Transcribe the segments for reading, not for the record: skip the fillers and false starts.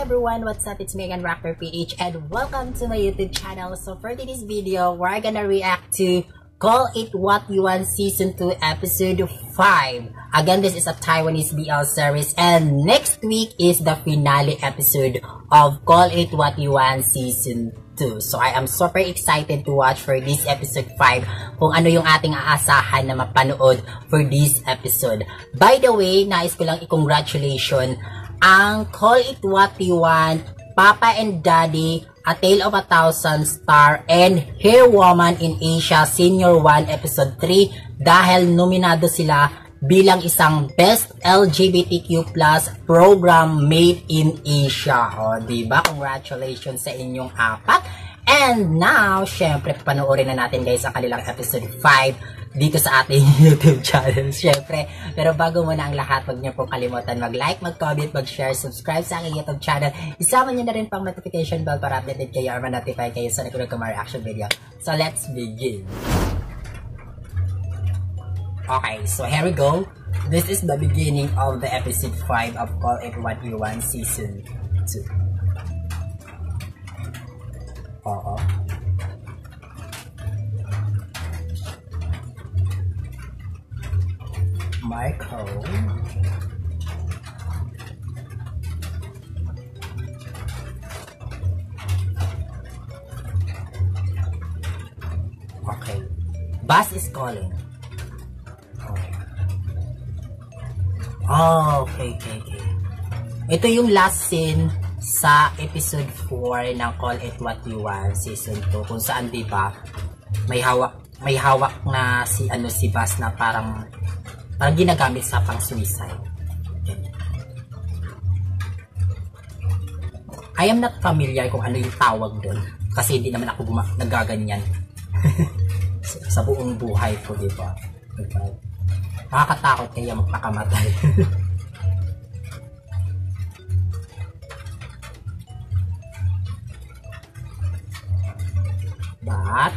Everyone, what's up? It's Megan Rocker PH and welcome to my YouTube channel. So for today's video, we're gonna react to Call It What You Want Season 2 Episode 5. Again, this is a Taiwanese BL series and next week is the finale episode of Call It What You Want Season 2. So I am super excited to watch for this episode 5 kung ano yung ating aasahan na mapanood for this episode. By the way, nais ko lang i-congratulation ang Call It What You Want, Papa and Daddy, A Tale of a Thousand Star, and Hair Woman in Asia Senior 1 Episode 3 dahil nominado sila bilang isang Best LGBTQ+ Program Made in Asia. O, diba? Congratulations sa inyong apat. And now, syempre, panoorin na natin guys ang kanilang Episode 5 dito sa ating YouTube channel, syempre. Pero bago muna ang lahat, huwag niyo pong kalimutan mag-like, mag-comment, mag-share, subscribe sa aking YouTube channel. Isama niyo na rin pang notification bell para updated kayo or ma-notify kayo sa nagulog mga reaction video. So let's begin. Okay, so here we go. This is the beginning of the episode 5 of Call It What You Want Season 2. Oo. Michael. Okay. Bus is calling. Oh, okay. Ito yung last scene sa episode 4 ng Call It What You Want Season 2 kung saan diba may hawak na si Bus na parang ginagamit sa pang-suicide. I am not familiar kung ano yung tawag doon kasi hindi naman ako nagaganyan sa buong buhay ko, diba? Nakakatakot kaya magpakamatay. But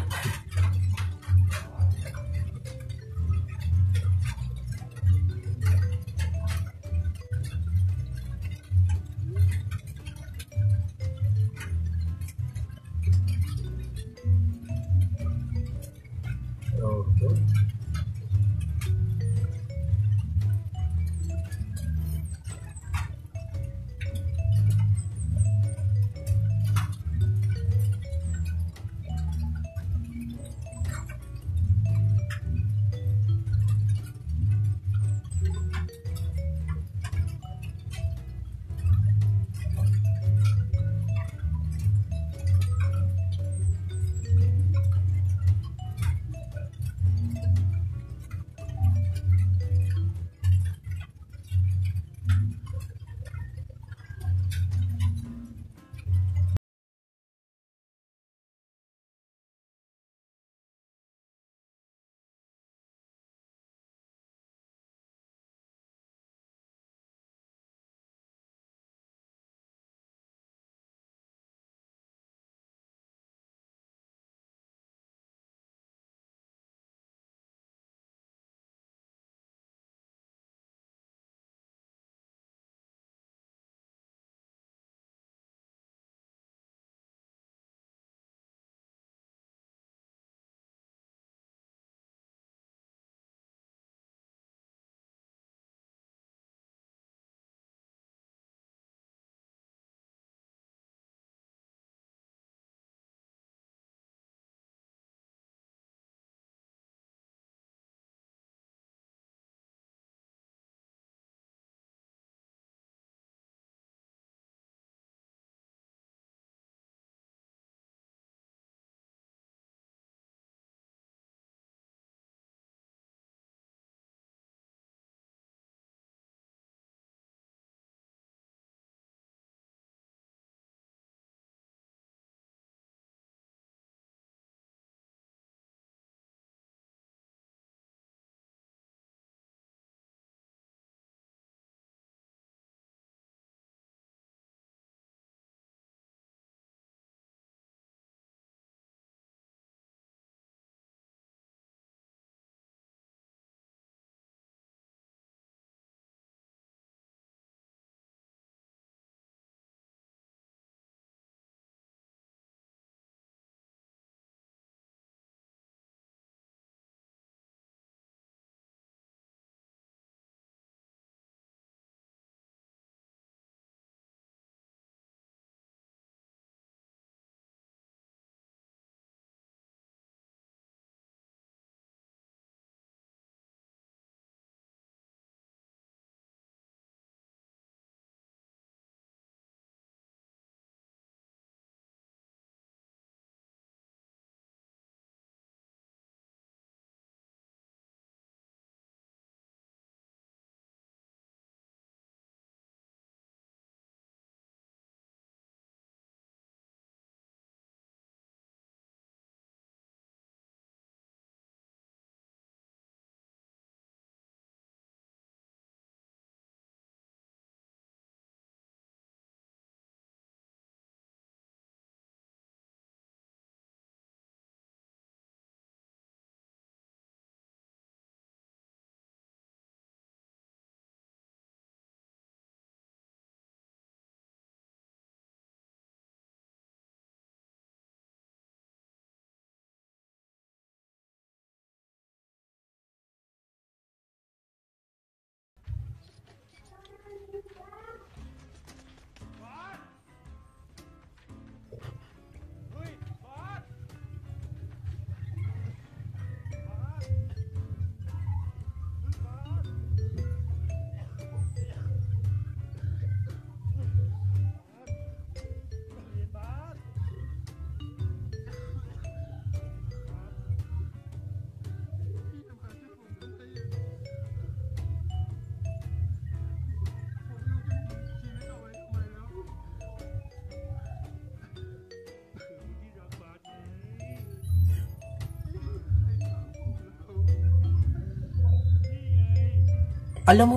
alam mo,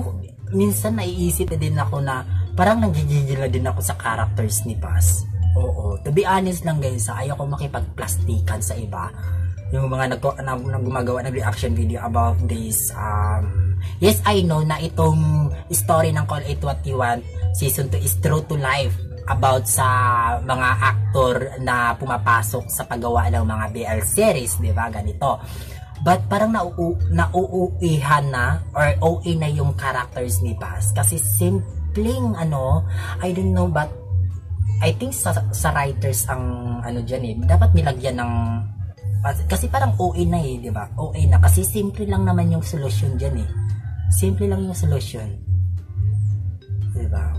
minsan naiisip na din ako na parang nanggigigil na din ako sa characters ni Paz. Oo, to be honest lang guys, ayaw ko makipagplastikan sa iba. Yung mga gumagawa ng reaction video about this. Yes, I know na itong story ng Call It What You Want Season 2 is true to life about sa mga aktor na pumapasok sa paggawa ng mga BL series, di ba? Ganito. But parang nauuihan na or OA na yung characters ni Paz kasi simpleng I don't know, but I think sa writers ang diyan eh, dapat nilagyan ng kasi parang OA na eh, di ba? OA na kasi simple lang naman yung solusyon diyan eh. Simple lang yung solusyon. Di ba?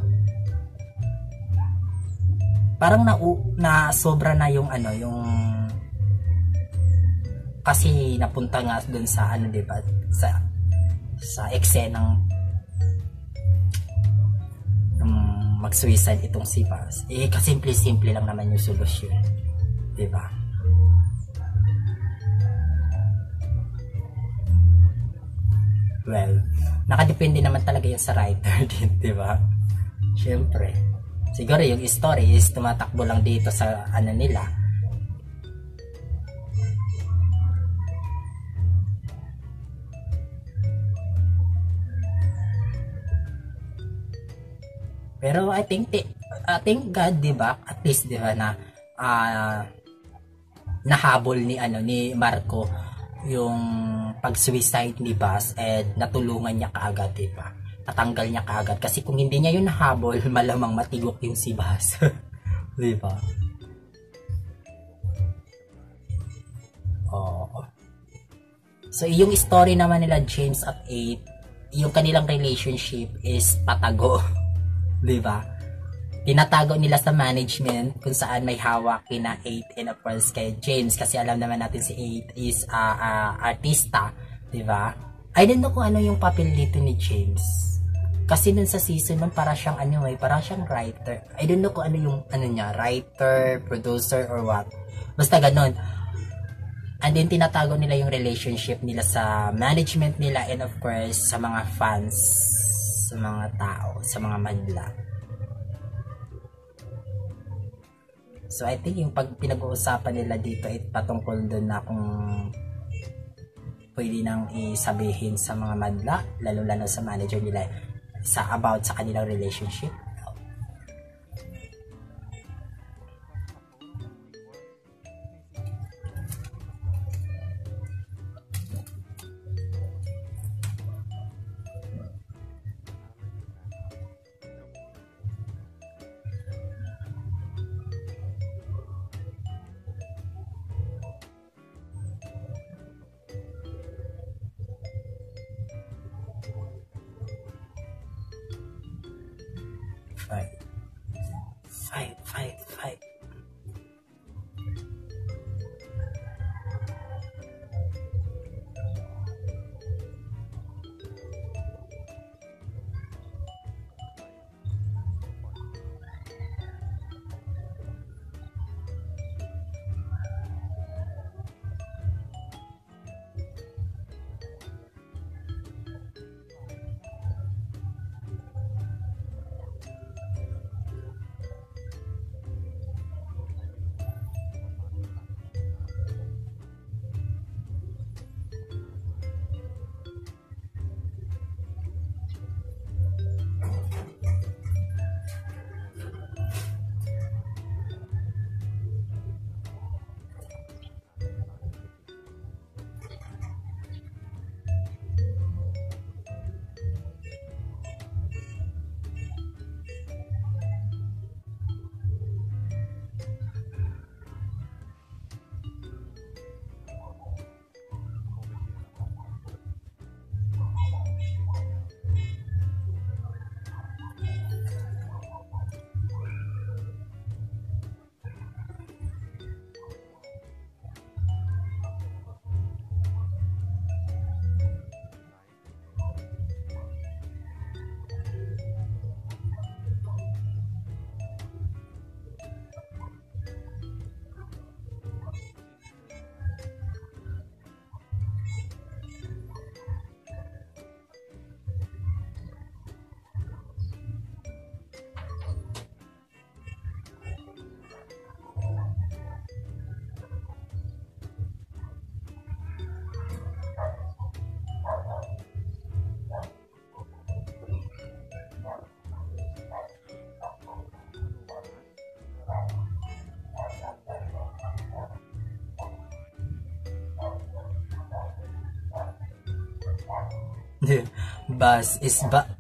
Parang na sobra na yung yung kasi napunta nga doon sa di ba? Sa eksenang mag-suicide itong si Paz. Eh, kasimple-simple lang naman yung solusyon. Di ba? Well, nakadepende naman talaga yun sa writer din, di ba? Siyempre. Siguro yung story is tumatakbo lang dito sa nila. Pero I think God, di ba? At least, di ba, na nahabol ni Marco yung pag-suicide ni Baz and natulungan niya kaagad, di ba? Natanggal niya kaagad. Kasi kung hindi niya yun nahabol, malamang matigok yung si Baz. Di ba? Oo. So, yung story naman nila James at 8, yung kanilang relationship is patago. Diba? Tinatago nila sa management kung saan may hawak kina 8 and of course kay James kasi alam naman natin si 8 is artista, diba? I don't know kung ano yung papel dito ni James. Kasi dun sa season nun para siyang para siyang writer. I don't know kung ano yung niya, writer, producer or what. Basta ganun. And then tinatago nila yung relationship nila sa management nila and of course sa mga fans, sa mga tao, sa mga madla. So I think yung pinag-uusapan nila dito ay patungkol doon na kung pwede nang isabihin sa mga madla, lalo-lalo sa manager nila about sa kanilang relationship. Fight.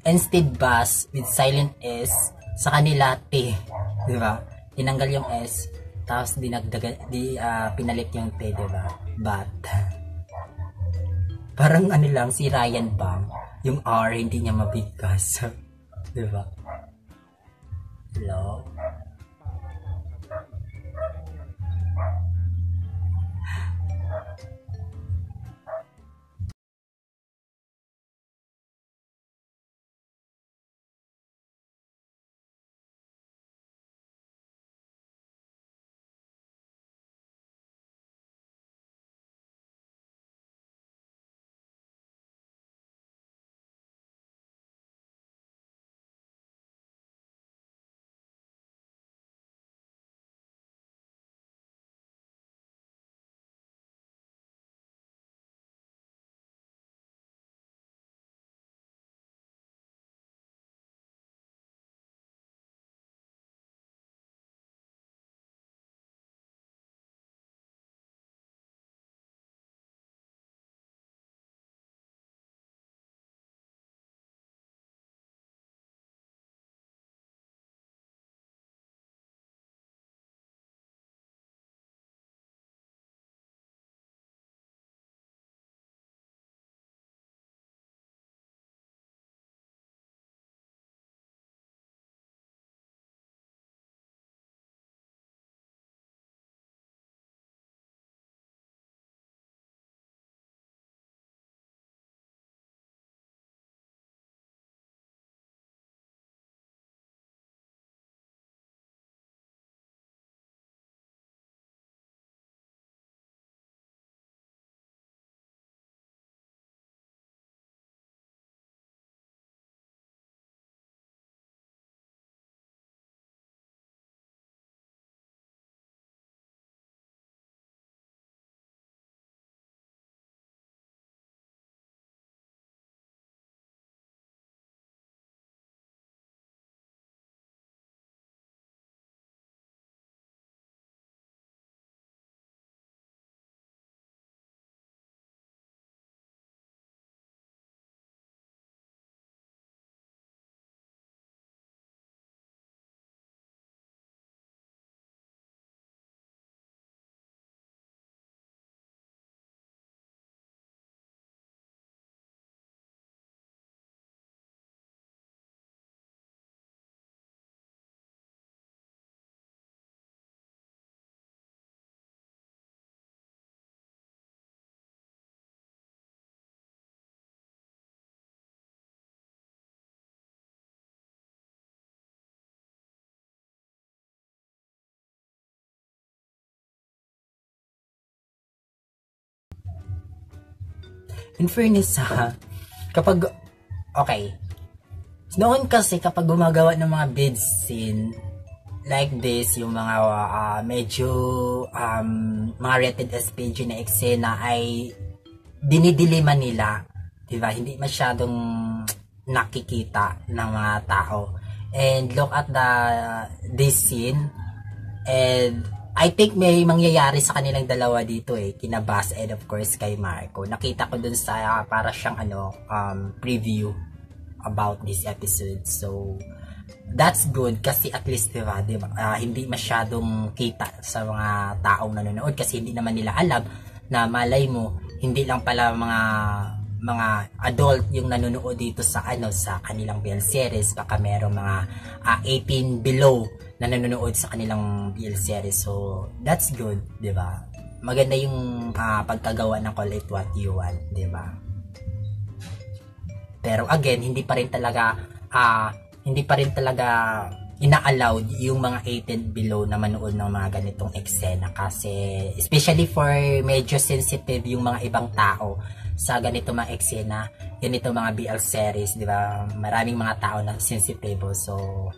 instead bus with silent S, sa kanila T, di ba? Tinanggal yung S, tapos pinalit yung T, di ba? But parang ano lang, si Ryan Bang, yung R hindi niya mabigkas. Di ba? Hello? In fairness okay, noon kasi kapag gumagawa ng mga bed scene like this, yung mga medyo mga rated SPG na eksena ay dinidiliman nila, di ba? Hindi masyadong nakikita ng mga tao. And look at this scene, and I think may mangyayari sa kanilang dalawa dito kina Bass and of course kay Marco. Nakita ko dun sa para siyang preview about this episode. So that's good kasi at least diba, hindi masyadong kita sa mga taong nanonood kasi hindi naman nila alam na malay mo hindi lang pala mga adult yung nanonood dito sa sa kanilang BL series, baka merong mga 18 below na nanonood sa kanilang BL series. So that's good, 'di ba? Maganda yung pagkagawa ng Call It What You Want, 'di ba? Pero again, hindi pa rin talaga ina-allowed yung mga 18 below na manood ng mga ganitong eksena kasi especially for medyo sensitive yung mga ibang tao sa ganito mga eksena, ganito mga BL series, di ba? Maraming mga tao na sensitive, so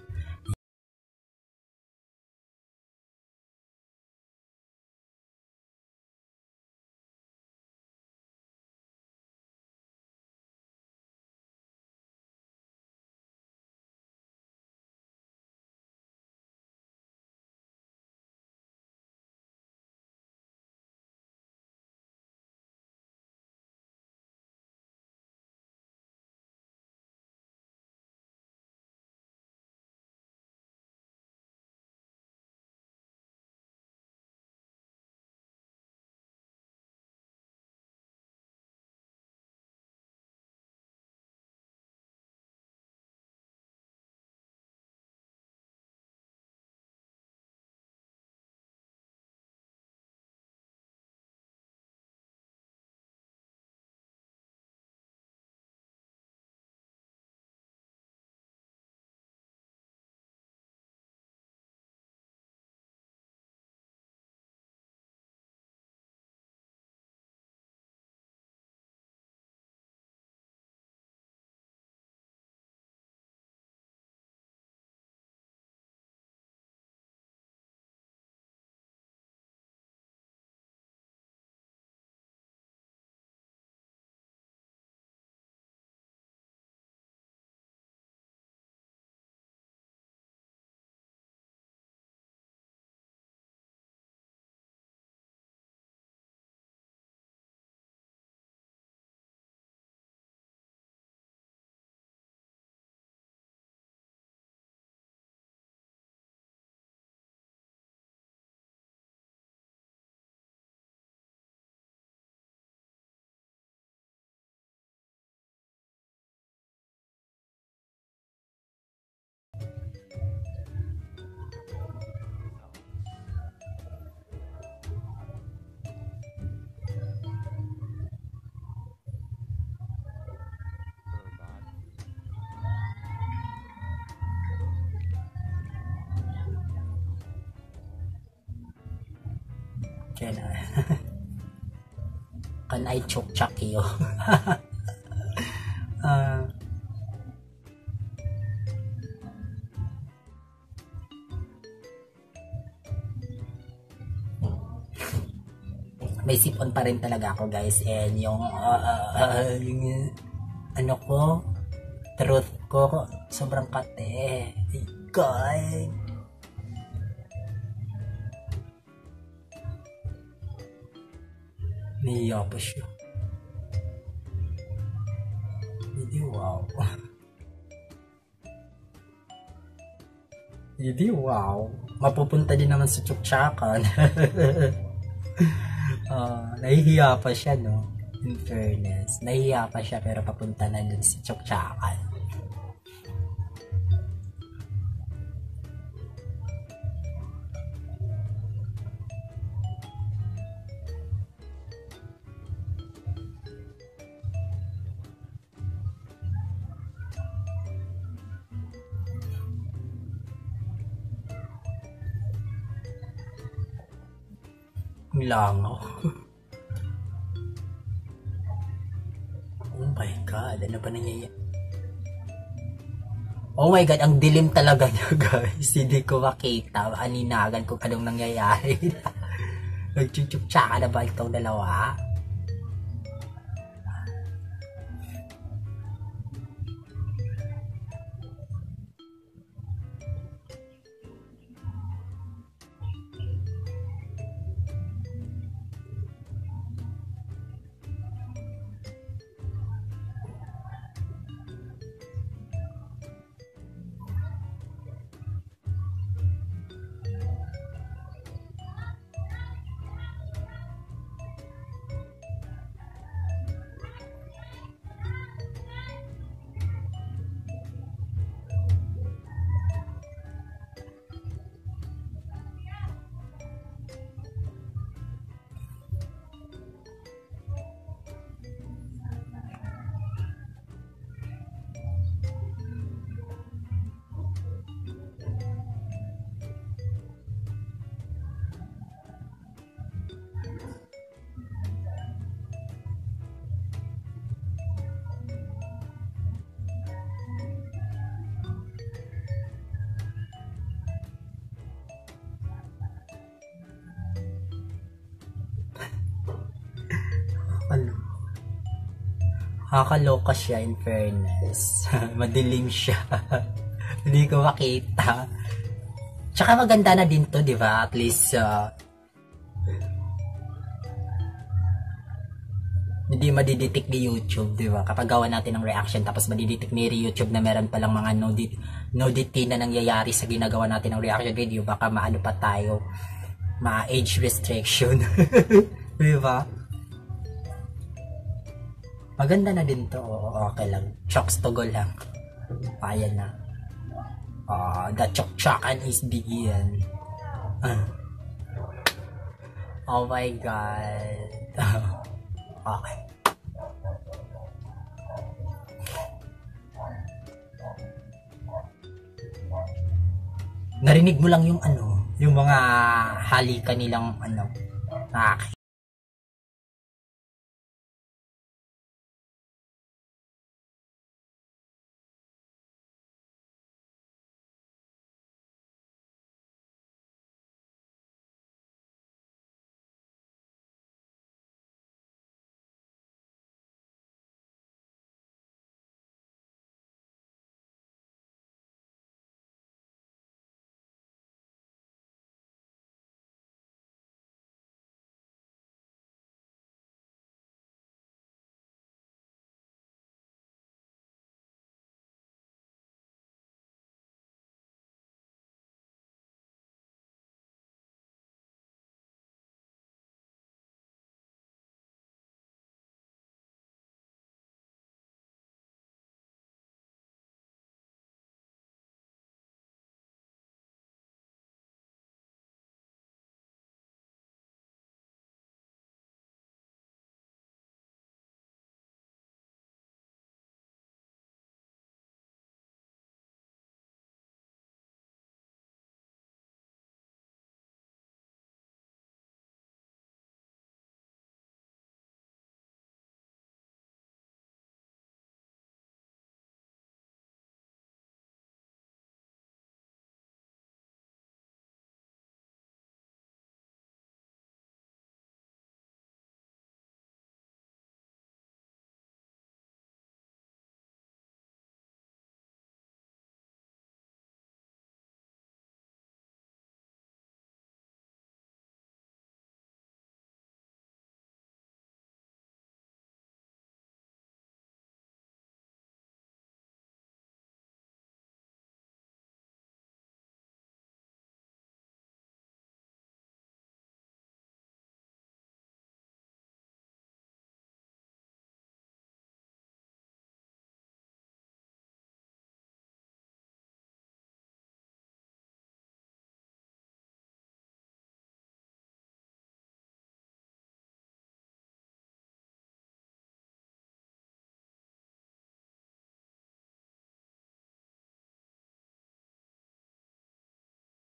Can I? Can I chok-chak you? May sip-on pa rin talaga ako guys, and yung ano ko, truth ko, sobrang kate. God. Niya pa siya. Hindi wow. Hindi wow. Mapupunta din naman sa tsuktsakan. Nahihiya pa siya, no? In fairness. Nahihiya pa siya pero papunta na dun sa tsuktsakan. Langaw. Oh my God, ano ba nangyayari? Oh my God, ang dilim talaga niya guys. Hindi ko makita. Aninagan kung anong nangyayari. Nagchuchuk-tsaka na ba itong dalawa? Nakakaloka siya in fairness. Madilim siya. Hindi ko makita. Tsaka maganda na din to, di ba? At least, hindi madidetect ni YouTube, di ba? Kapag gawa natin ng reaction, tapos madidetect ni YouTube na meron palang mga nudity na nangyayari sa ginagawa natin ng reaction video, baka maano pa tayo, ma-age restriction. Di ba? Maganda na din to. Okay lang. Chokes to go lang. Ayan na. The chok-chokan is begin. Oh my God. Okay. Narinig mo lang yung ano, yung mga halikan nilang ano,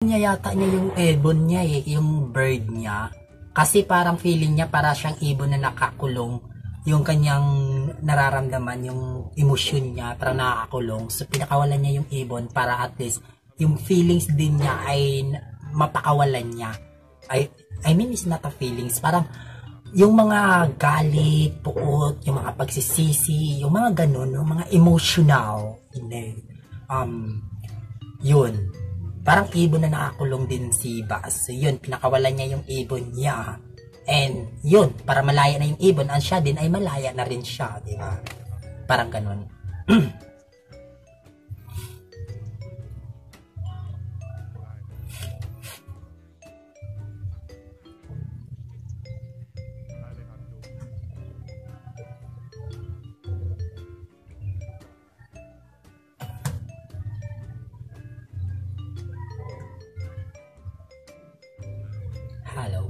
niya yata niya yung ibon niya yung bird niya. Kasi parang feeling niya para siyang ibon na nakakulong. Yung kanyang nararamdaman, yung emosyon niya, parang nakakulong. So, pinakawalan niya yung ibon para at least yung feelings din niya ay mapakawalan niya. I mean, it's not a feelings. Parang yung mga galit, puot, yung mga pagsisisi, yung mga ganun, yung mga emotional, yun. Parang ibon na nakakulong din si Bas. So, yun, pinakawalan niya yung ibon niya. And, yun, para malaya na yung ibon, ang siya din ay malaya na rin siya, di ba? Parang ganun. Hello.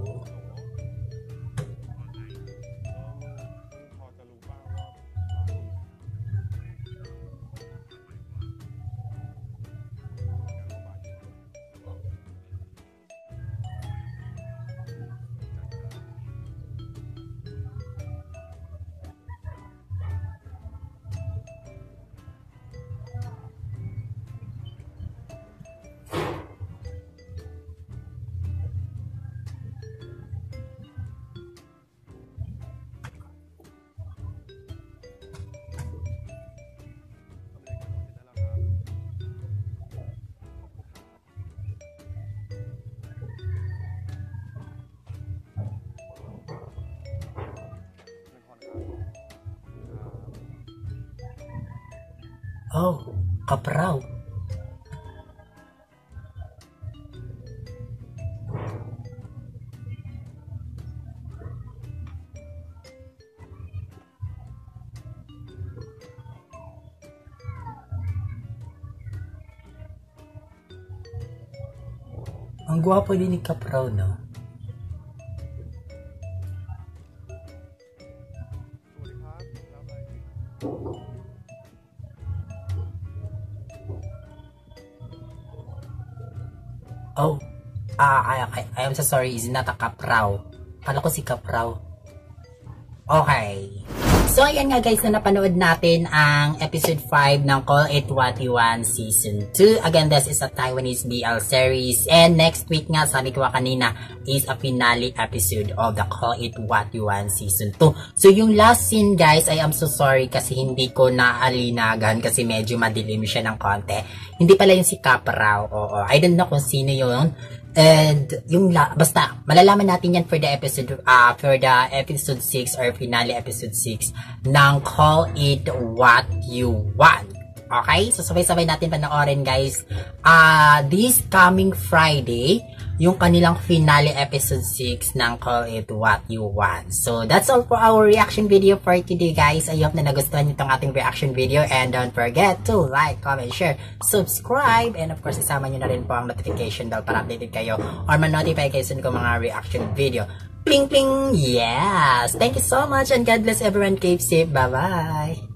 Oh, kapraw. Ang gwapo din ni Kapraw, no? Oh, I am so sorry, is not a Kapraw. Kala ko si Kapraw. Okay. So, ayan nga guys, na napanood natin ang episode 5 ng Call It What You Want Season 2. Again, this is a Taiwanese BL series. And next week nga, sabi ko kanina, is a finale episode of the Call It What You Want Season 2. So, yung last scene guys, I am so sorry kasi hindi ko naalinagan kasi medyo madilim siya ng konti. Hindi pala yung si Kapraw. Oo, I don't know kung sino yun. And yung basta malalaman natin yan for the episode 6 or finale episode 6 ng Call It What You Want. Okay? So sabay-sabay natin panoorin guys. This coming Friday, yung kanilang finale episode 6 ng Call It What You Want. So that's all for our reaction video for today guys. I hope na nagustuhan nyo itong ating reaction video and don't forget to like, comment, share, subscribe, and of course isama nyo na rin po ang notification bell para updated kayo or ma-notify kayo sa mga reaction video. Pling pling! Yes! Thank you so much and God bless everyone. Keep safe. Bye-bye!